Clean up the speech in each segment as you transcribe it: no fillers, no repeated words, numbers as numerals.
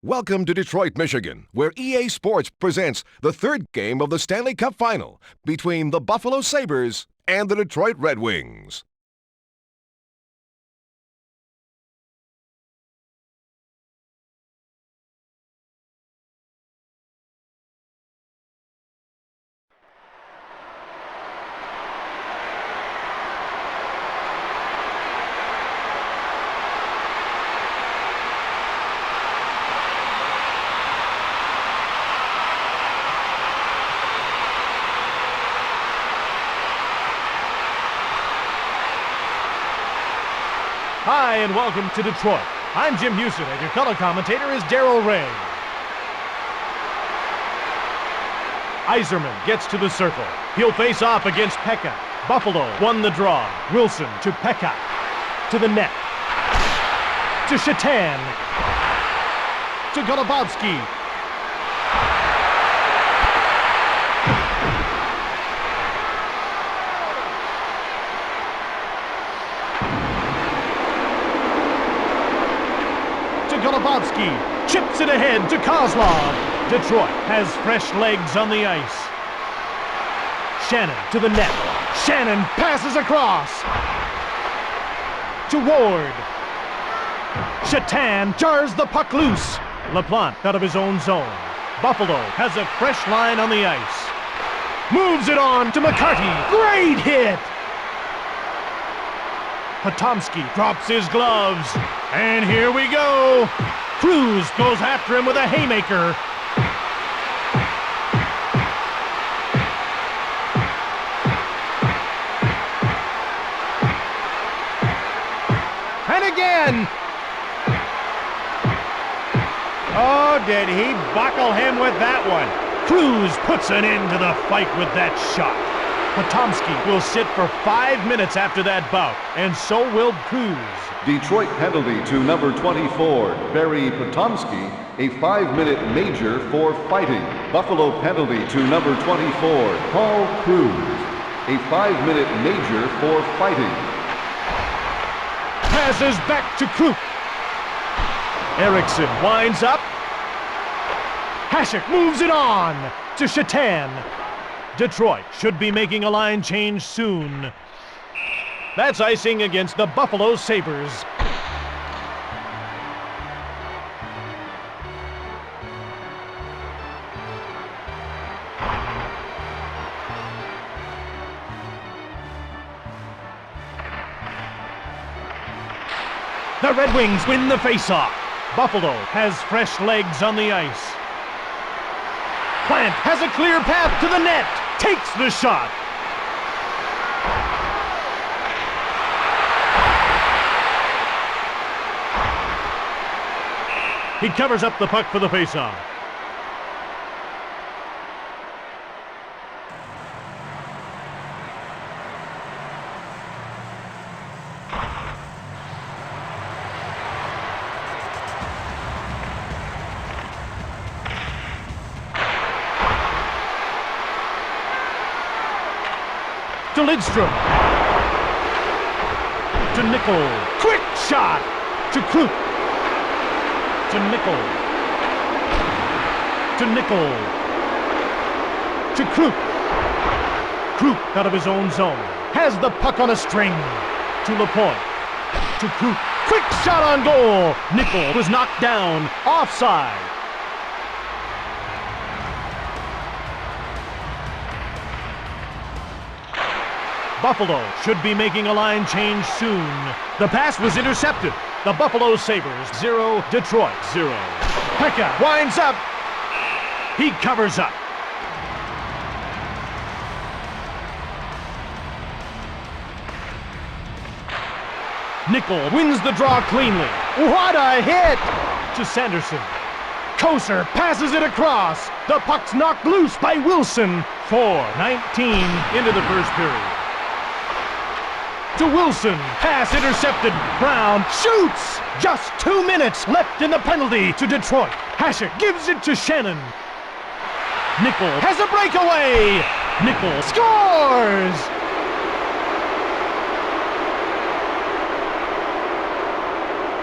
Welcome to Detroit, Michigan, where EA Sports presents the third game of the Stanley Cup Final between the Buffalo Sabres and the Detroit Red Wings. Hi, and welcome to Detroit. I'm Jim Houston, and your color commentator is Darryl Ray. Yzerman gets to the circle. He'll face off against Pekka. Buffalo won the draw. Wilson to Pekka. To the net. To Shatan. To Golubovsky. Golubovsky chips it ahead to Kozlov. Detroit has fresh legs on the ice. Shannon to the net. Shannon passes across. To Ward. Shatan jars the puck loose. LaPlante out of his own zone. Buffalo has a fresh line on the ice. Moves it on to McCarty. Great hit! Potomski drops his gloves. And here we go. Cruz goes after him with a haymaker. And again. Oh, did he buckle him with that one? Cruz puts an end to the fight with that shot. Potomski will sit for 5 minutes after that bout, and so will Cruz. Detroit penalty to number 24, Barry Potomski, a 5-minute major for fighting. Buffalo penalty to number 24, Paul Cruz, a 5-minute major for fighting. Passes back to Kruk. Eriksson winds up. Hasek moves it on to Shatan. Detroit should be making a line change soon. That's icing against the Buffalo Sabres. The Red Wings win the faceoff. Buffalo has fresh legs on the ice. Plant has a clear path to the net. Takes the shot. He covers up the puck for the faceoff. To Lidstrom. To Nickel. Quick shot. To Kruk. To Nickel. To Nickel. To Kruk. Kruk out of his own zone. Has the puck on a string. To LaPointe. To Kruk. Quick shot on goal. Nickel was knocked down. Offside. Buffalo should be making a line change soon. The pass was intercepted. The Buffalo Sabres 0, Detroit 0. Pekka winds up. He covers up. Nickel wins the draw cleanly. What a hit! To Sanderson. Koser passes it across. The puck's knocked loose by Wilson. 4:19 into the first period. To Wilson. Pass intercepted. Brown shoots. Just 2 minutes left in the penalty to Detroit. Hasek gives it to Shannon. Nickel has a breakaway. Nickel scores.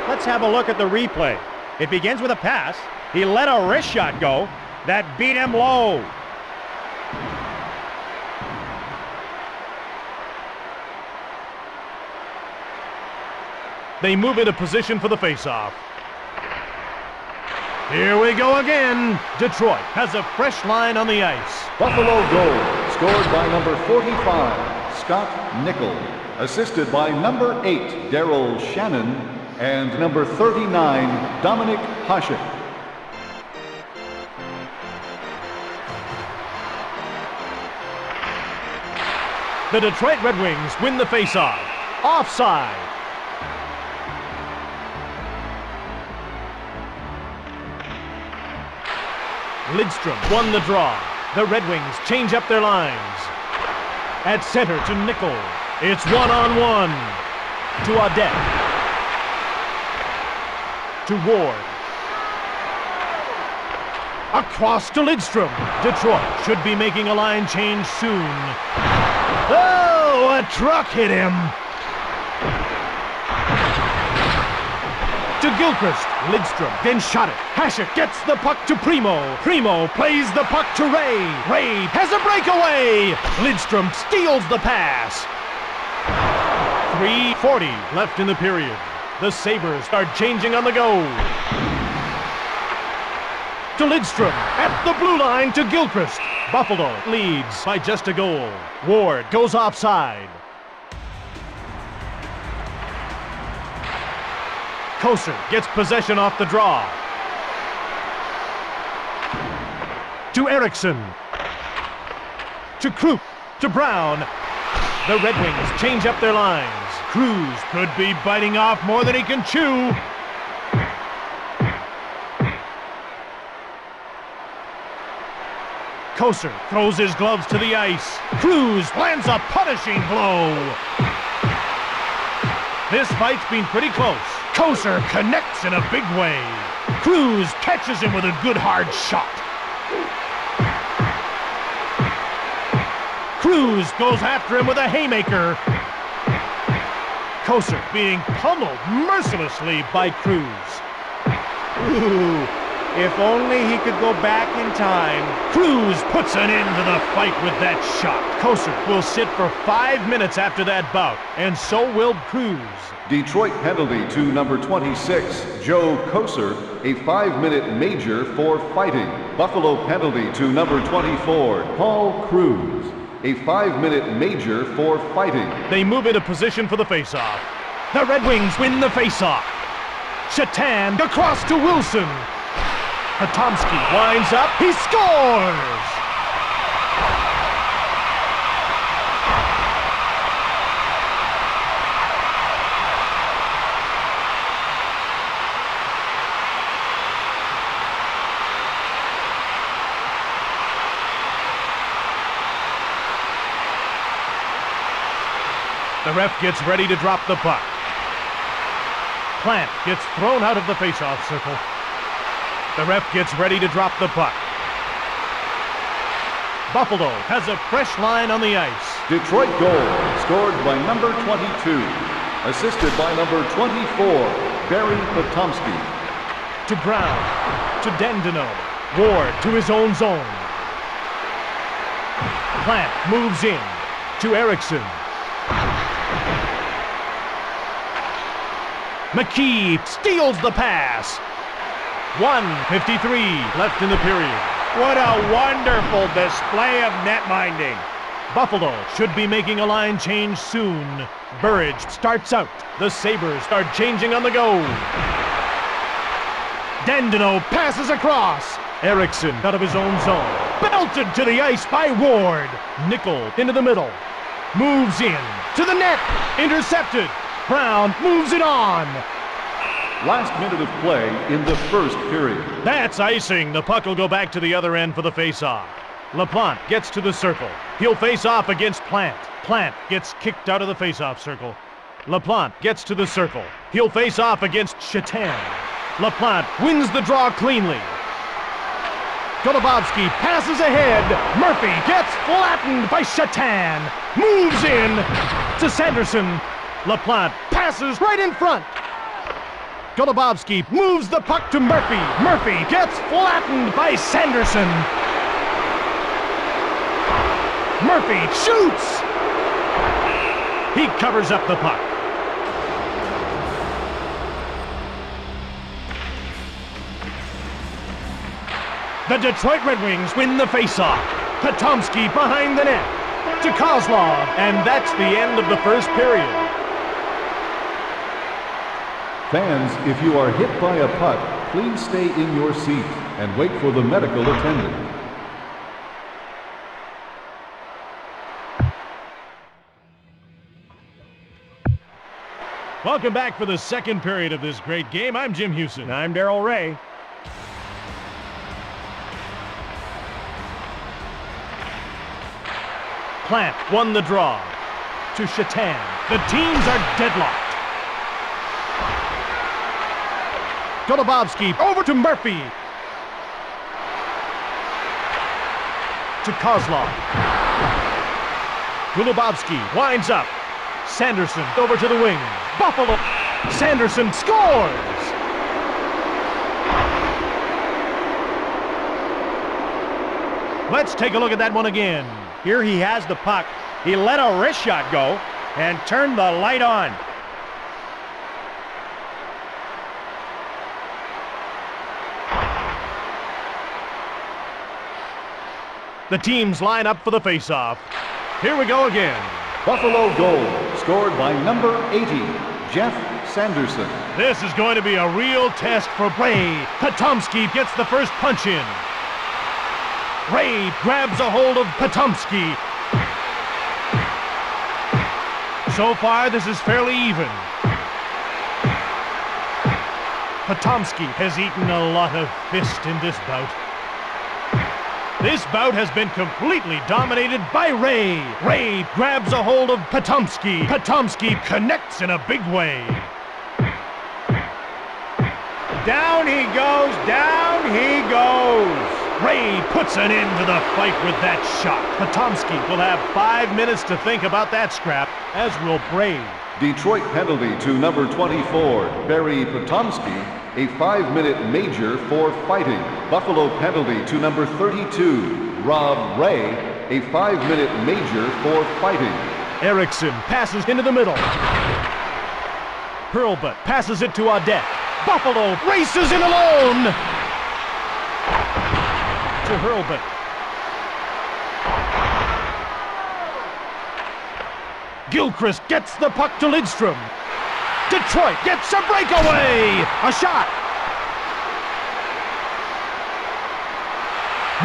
Let's have a look at the replay. It begins with a pass. He let a wrist shot go that beat him low. They move into position for the faceoff. Here we go again. Detroit has a fresh line on the ice. Buffalo goal, scored by number 45, Scott Nickel. Assisted by number 8, Daryl Shannon, and number 39, Dominic Hasek. The Detroit Red Wings win the faceoff. Offside. Lidstrom won the draw. The Red Wings change up their lines. At center to Nickel. It's one-on-one. To Audette. To Ward. Across to Lidstrom. Detroit should be making a line change soon. Oh, a truck hit him. To Gilchrist. Lidstrom then shot it. Hasek gets the puck to Primo. Primo plays the puck to Ray. Ray has a breakaway. Lidstrom steals the pass. 3:40 left in the period. The Sabres start changing on the go. To Lidstrom at the blue line to Gilchrist. Buffalo leads by just a goal. Ward goes offside. Koser gets possession off the draw. To Eriksson. To Kruk. To Brown. The Red Wings change up their lines. Cruz could be biting off more than he can chew. Koser throws his gloves to the ice. Cruz lands a punishing blow. This fight's been pretty close. Koser connects in a big way. Cruz catches him with a good hard shot. Cruz goes after him with a haymaker. Koser being pummeled mercilessly by Cruz. Ooh, if only he could go back in time. Cruz puts an end to the fight with that shot. Koser will sit for 5 minutes after that bout, and so will Cruz. Detroit penalty to number 26, Joe Koser, a 5-minute major for fighting. Buffalo penalty to number 24, Paul Cruz, a 5-minute major for fighting. They move into position for the faceoff. The Red Wings win the faceoff. Shatan across to Wilson. Potomski winds up. He scores! The ref gets ready to drop the puck. Plant gets thrown out of the faceoff circle. The ref gets ready to drop the puck. Buffalo has a fresh line on the ice. Detroit goal, scored by number 22, assisted by number 24, Barry Potomski. To Brown, to Dandino. Ward to his own zone. Plant moves in to Eriksson. McKee steals the pass. 1:53 left in the period. What a wonderful display of net-minding. Buffalo should be making a line change soon. Burridge starts out. The Sabres start changing on the go. Dandino passes across. Eriksson out of his own zone. Belted to the ice by Ward. Nickel into the middle. Moves in to the net. Intercepted. Brown moves it on. Last minute of play in the first period. That's icing. The puck will go back to the other end for the faceoff. LaPlante gets to the circle. He'll face off against Plant. Plant gets kicked out of the faceoff circle. LaPlante gets to the circle. He'll face off against Shatan. LaPlante wins the draw cleanly. Golubovsky passes ahead. Murphy gets flattened by Shatan. Moves in to Sanderson. LaPlante passes right in front. Golubovsky moves the puck to Murphy. Murphy gets flattened by Sanderson. Murphy shoots! He covers up the puck. The Detroit Red Wings win the faceoff. Potomski behind the net to Kozlov, and that's the end of the first period. Fans, if you are hit by a puck, please stay in your seat and wait for the medical attendant. Welcome back for the second period of this great game. I'm Jim Houston. And I'm Darrell Ray. Plant won the draw to Shatan. The teams are deadlocked. Golubovsky over to Murphy. To Kozlov. Golubovsky winds up. Sanderson over to the wing. Buffalo. Sanderson scores! Let's take a look at that one again. Here he has the puck. He let a wrist shot go and turned the light on. The teams line up for the faceoff. Here we go again. Buffalo goal, scored by number 80, Jeff Sanderson. This is going to be a real test for Ray. Potomski gets the first punch in. Ray grabs a hold of Potomski. So far, this is fairly even. Potomski has eaten a lot of fist in this bout. This bout has been completely dominated by Ray. Ray grabs a hold of Potomski. Potomski connects in a big way. Down he goes, down he goes. Ray puts an end to the fight with that shot. Potomski will have 5 minutes to think about that scrap, as will Ray. Detroit penalty to number 24, Barry Potomski, a 5-minute major for fighting. Buffalo penalty to number 32, Rob Ray, a 5-minute major for fighting. Erickson passes into the middle. Hurlbut passes it to Audette. Buffalo races in alone! To Hurlbut. Gilchrist gets the puck to Lidstrom. Detroit gets a breakaway! A shot!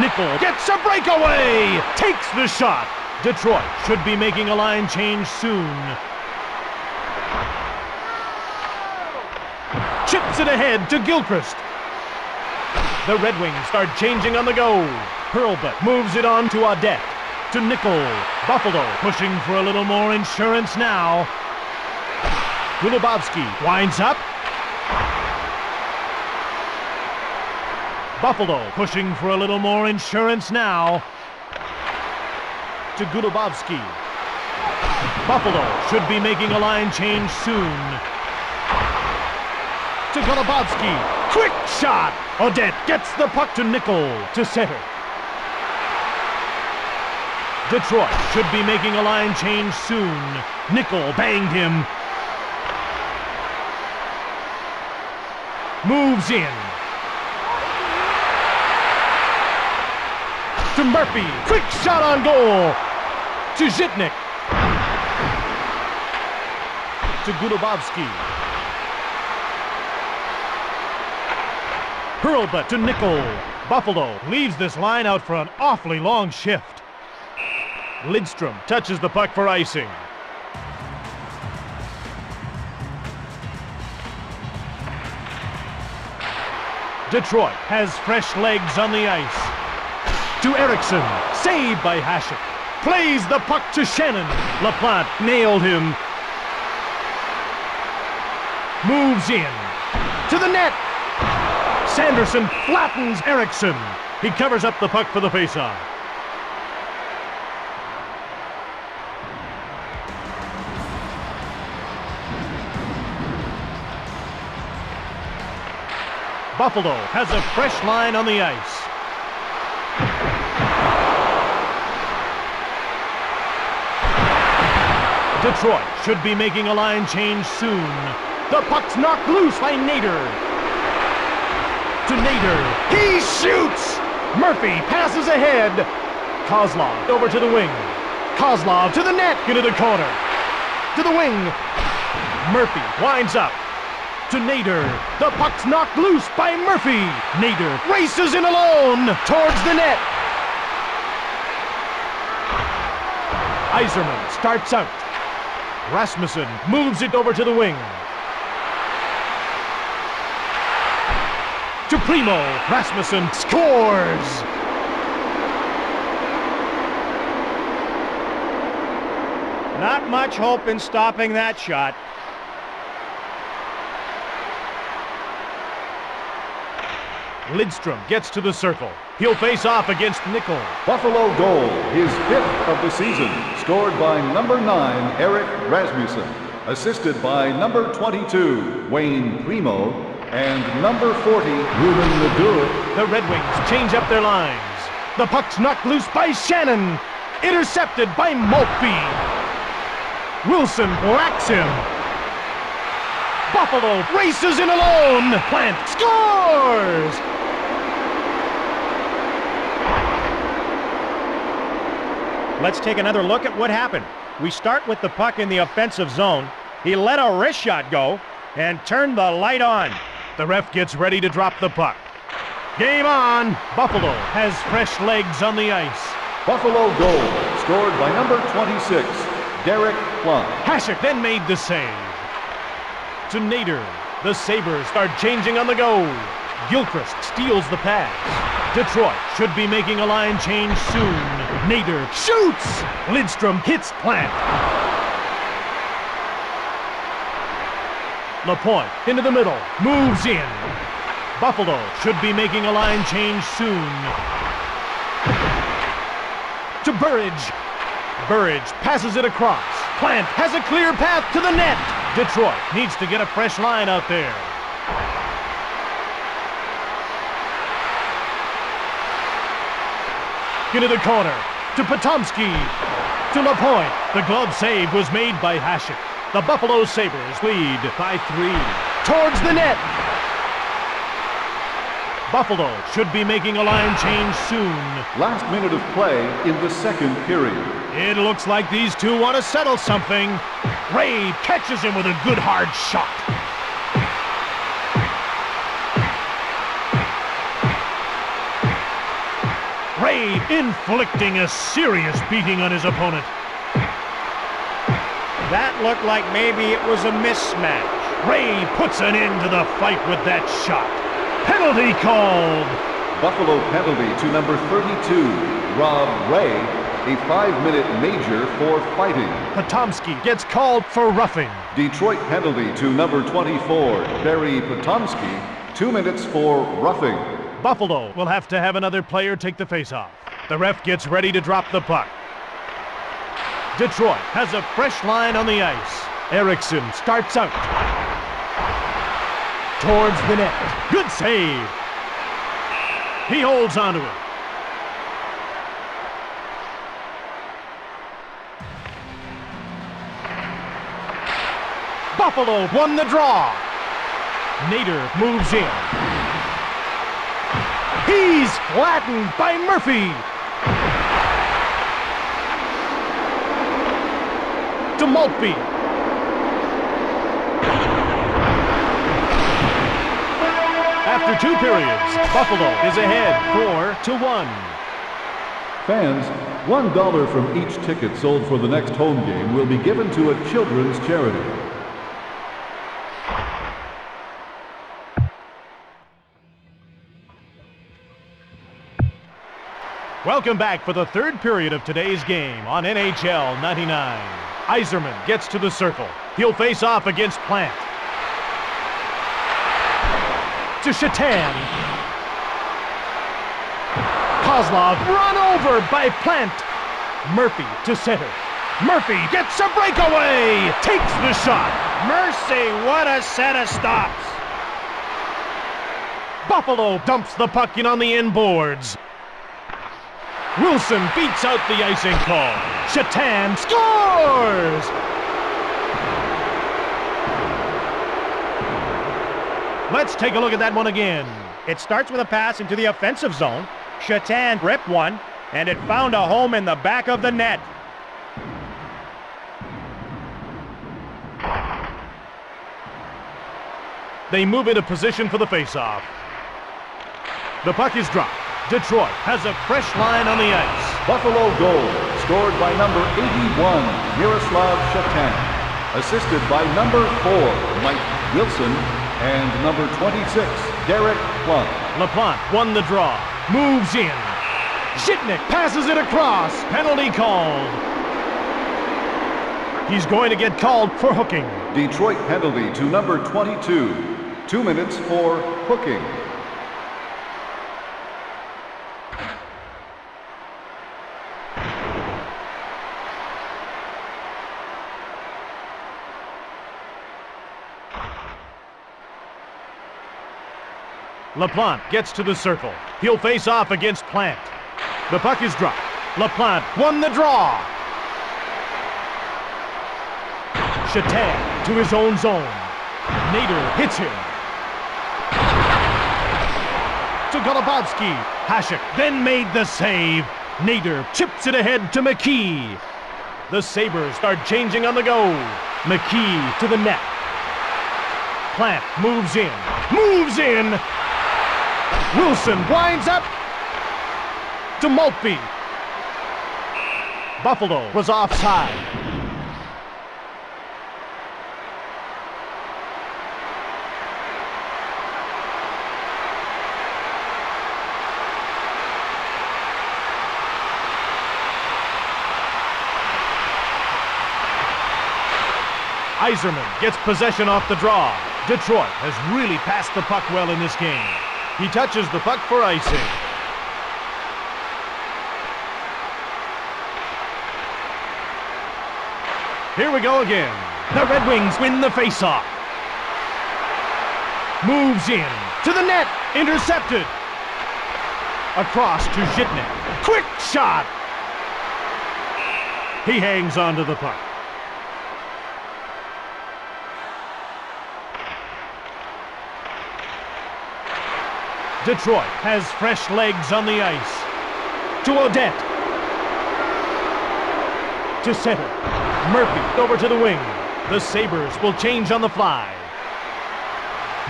Nickel gets a breakaway! Takes the shot! Detroit should be making a line change soon. Chips it ahead to Gilchrist. The Red Wings start changing on the go. Hurlbut moves it on to Audette. To Nickel. Buffalo pushing for a little more insurance now. Golubovsky winds up. Buffalo pushing for a little more insurance now. To Golubovsky. Buffalo should be making a line change soon. To Golubovsky. Quick shot! Audette gets the puck to Nickel to center. Detroit should be making a line change soon. Nickel banged him. Moves in. To Murphy. Quick shot on goal. To Zhitnik. To Golubovsky. Hurlbut to Nickel. Buffalo leaves this line out for an awfully long shift. Lidstrom touches the puck for icing. Detroit has fresh legs on the ice. To Erickson, saved by Hasek. Plays the puck to Shannon. LaPlante nailed him. Moves in. To the net. Sanderson flattens Erickson. He covers up the puck for the faceoff. Buffalo has a fresh line on the ice. Detroit should be making a line change soon. The puck's knocked loose by Nader. To Nader. He shoots! Murphy passes ahead. Kozlov over to the wing. Kozlov to the net. Into the corner. To the wing. Murphy winds up. To Nader. The puck's knocked loose by Murphy. Nader races in alone towards the net. Yzerman starts out. Rasmussen moves it over to the wing. To Primo. Rasmussen scores! Not much hope in stopping that shot. Lidstrom gets to the circle. He'll face off against Nickel. Buffalo goal, his 5th of the season, scored by number 9, Eric Rasmussen, assisted by number 22, Wayne Primo, and number 40, Ruben Ledoux. The Red Wings change up their lines. The puck's knocked loose by Shannon. Intercepted by Maltby. Wilson whacks him. Buffalo races in alone. Plant scores! Let's take another look at what happened. We start with the puck in the offensive zone. He let a wrist shot go and turned the light on. The ref gets ready to drop the puck. Game on! Buffalo has fresh legs on the ice. Buffalo goal, scored by number 26, Derek Plum. Hasek then made the save. To Nader. The Sabres start changing on the go. Gilchrist steals the pass. Detroit should be making a line change soon. Nader shoots! Lidstrom hits Plant. Lapointe into the middle. Moves in. Buffalo should be making a line change soon. To Burridge. Burridge passes it across. Plant has a clear path to the net. Detroit needs to get a fresh line out there. Into the corner. To Potomski. To Lapointe. The glove save was made by Hasek. The Buffalo Sabres lead by 3. Towards the net. Buffalo should be making a line change soon. Last minute of play in the second period. It looks like these two want to settle something. Ray catches him with a good hard shot. Ray inflicting a serious beating on his opponent. That looked like maybe it was a mismatch. Ray puts an end to the fight with that shot. Penalty called. Buffalo penalty to number 32, Rob Ray, a 5-minute major for fighting. Potomski gets called for roughing. Detroit penalty to number 24, Barry Potomski, 2 minutes for roughing. Buffalo will have to have another player take the faceoff. The ref gets ready to drop the puck. Detroit has a fresh line on the ice. Eriksson starts out. Towards the net. Good save. He holds onto it. Buffalo won the draw. Nader moves in. He's flattened by Murphy. To Maltby. After 2 periods, Buffalo is ahead 4-1. Fans, $1 from each ticket sold for the next home game will be given to a children's charity. Welcome back for the third period of today's game on NHL 99. Yzerman gets to the circle. He'll face off against Plant. To Shatan. Kozlov run over by Plant. Murphy to center. Murphy gets a breakaway. Takes the shot. Mercy, what a set of stops. Buffalo dumps the puck in on the end boards. Wilson beats out the icing call. Shatan scores! Let's take a look at that one again. It starts with a pass into the offensive zone. Shatan ripped one, and it found a home in the back of the net. They move into position for the faceoff. The puck is dropped. Detroit has a fresh line on the ice. Buffalo goal, scored by number 81, Miroslav Shatan. Assisted by number 4, Mike Wilson, and number 26, Derek Plunk. LaPlante won the draw. Moves in. Shitnik passes it across. Penalty called. He's going to get called for hooking. Detroit penalty to number 22. 2 minutes for hooking. LaPlante gets to the circle. He'll face off against Plant. The puck is dropped. LaPlante won the draw. Shatan to his own zone. Nader hits him. To Golubovsky. Hasek then made the save. Nader chips it ahead to McKee. The Sabres start changing on the go. McKee to the net. Plant moves in. Moves in! Wilson winds up to Maltby. Buffalo was offside. Yzerman gets possession off the draw. Detroit has really passed the puck well in this game. He touches the puck for icing. Here we go again. The Red Wings win the faceoff. Moves in to the net. Intercepted. Across to Shitnik. Quick shot. He hangs onto the puck. Detroit has fresh legs on the ice. To Odette. To center. Murphy over to the wing. The Sabres will change on the fly.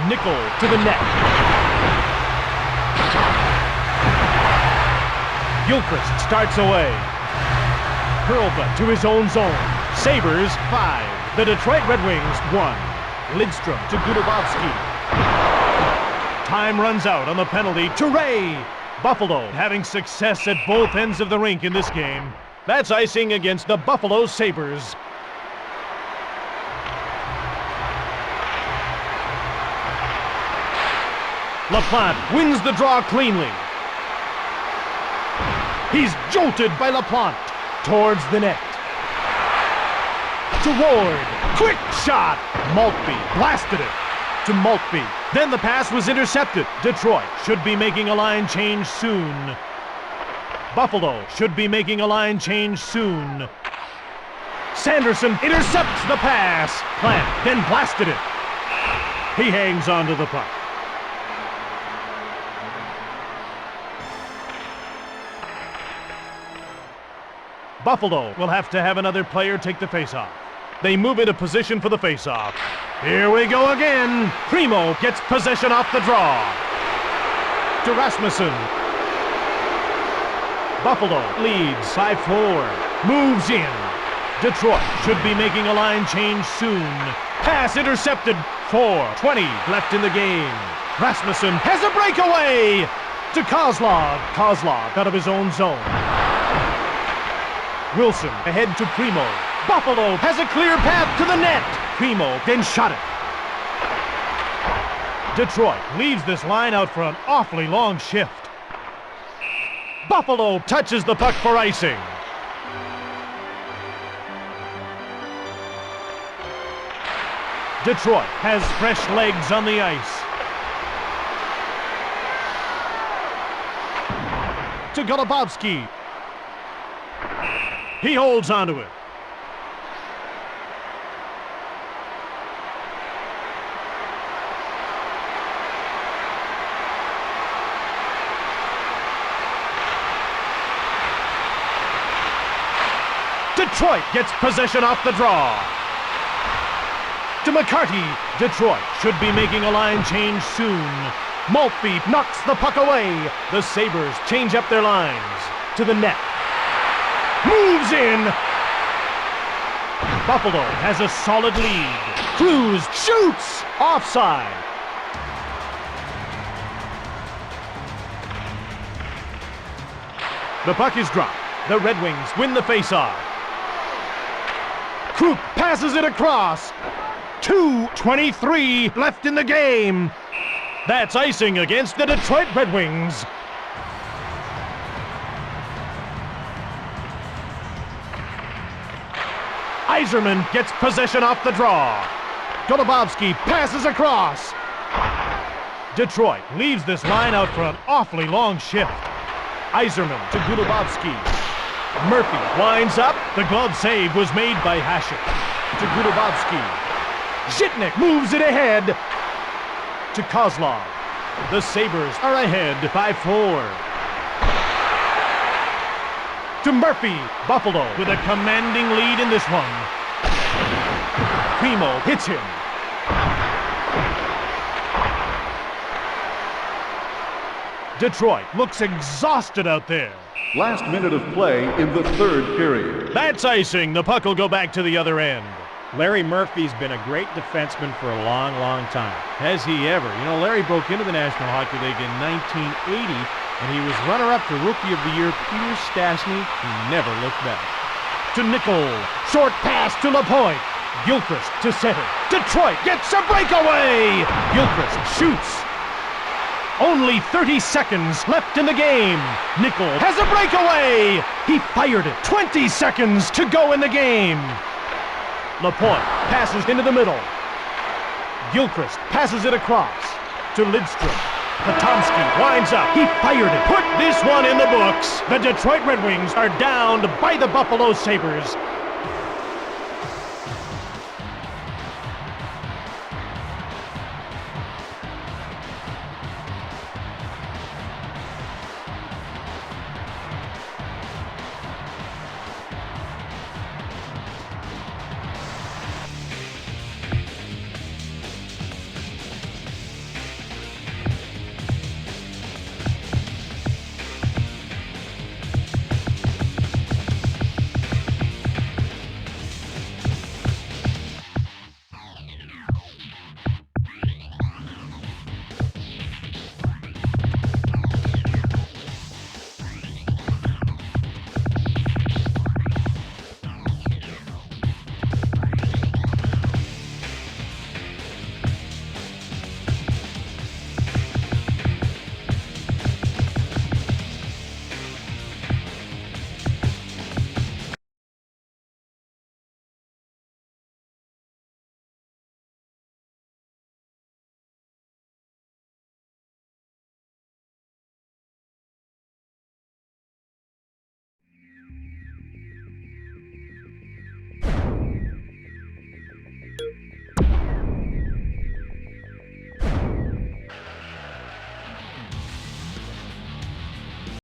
Nickel to the net. Gilchrist starts away. Hurlbut to his own zone. Sabres 5. The Detroit Red Wings 1. Lidstrom to Golubovsky. Time runs out on the penalty to Ray. Buffalo having success at both ends of the rink in this game. That's icing against the Buffalo Sabres. LaPlante wins the draw cleanly. He's jolted by LaPlante towards the net. To Ward. Quick shot. Maltby blasted it to Maltby. Then the pass was intercepted. Detroit should be making a line change soon. Buffalo should be making a line change soon. Sanderson intercepts the pass. Plant then blasted it. He hangs onto the puck. Buffalo will have to have another player take the faceoff. They move into position for the faceoff. Here we go again. Primo gets possession off the draw. To Rasmussen. Buffalo leads 5-4. Moves in. Detroit should be making a line change soon. Pass intercepted. 4:20 left in the game. Rasmussen has a breakaway to Kozlov. Kozlov out of his own zone. Wilson ahead to Primo. Buffalo has a clear path to the net. Primo then shot it. Detroit leaves this line out for an awfully long shift. Buffalo touches the puck for icing. Detroit has fresh legs on the ice. to Golubovsky. He holds onto it. Detroit gets possession off the draw. To McCarty. Detroit should be making a line change soon. Maltby knocks the puck away. The Sabres change up their lines. To the net. Moves in. Buffalo has a solid lead. Cruz shoots. Offside. The puck is dropped. The Red Wings win the faceoff. Kruk passes it across. 2:23 left in the game. That's icing against the Detroit Red Wings. Yzerman gets possession off the draw. Golubovsky passes across. Detroit leaves this line out for an awfully long shift. Yzerman to Golubovsky. Murphy winds up. The glove save was made by Hasek. To Golubovsky. Zhitnik moves it ahead. To Kozlov. The Sabres are ahead by 4. To Murphy. Buffalo with a commanding lead in this one. Primo hits him. Detroit looks exhausted out there. Last minute of play in the third period. That's icing. The puck will go back to the other end. Larry Murphy's been a great defenseman for a long, long time. Has he ever? You know, Larry broke into the National Hockey League in 1980, and he was runner-up for Rookie of the Year, Peter Stastny. He never looked back. To Nickel. Short pass to LaPointe. Gilchrist to center. Detroit gets a breakaway. Gilchrist shoots. Only 30 seconds left in the game. Nickel has a breakaway. He fired it. 20 seconds to go in the game. LaPointe passes into the middle. Gilchrist passes it across to Lidstrom. Potomski winds up. He fired it. Put this one in the books. The Detroit Red Wings are downed by the Buffalo Sabres.